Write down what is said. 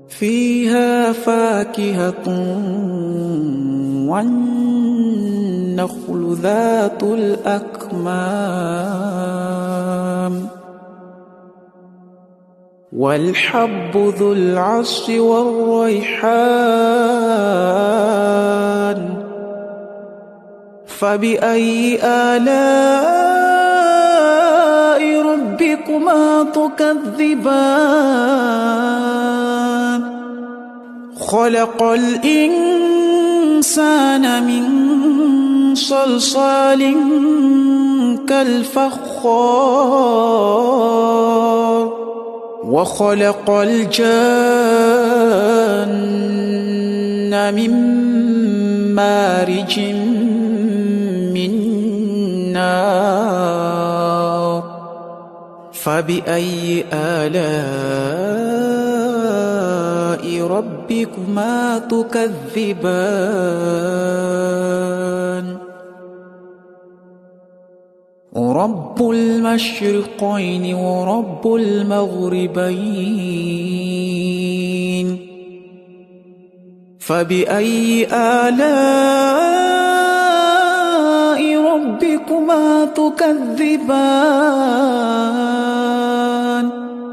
فيها فاكهة والنخل ذات الأكمام والحب ذو العصف والريحان فبأي آلاء ربكما تكذبان خلق الإنسان من صلصال كالفخار وخلق الجان من مارج من نار فبأي آلاء ربكما تكذبان رب المشرقين ورب المغربين فبأي آلاء ربكما تكذبان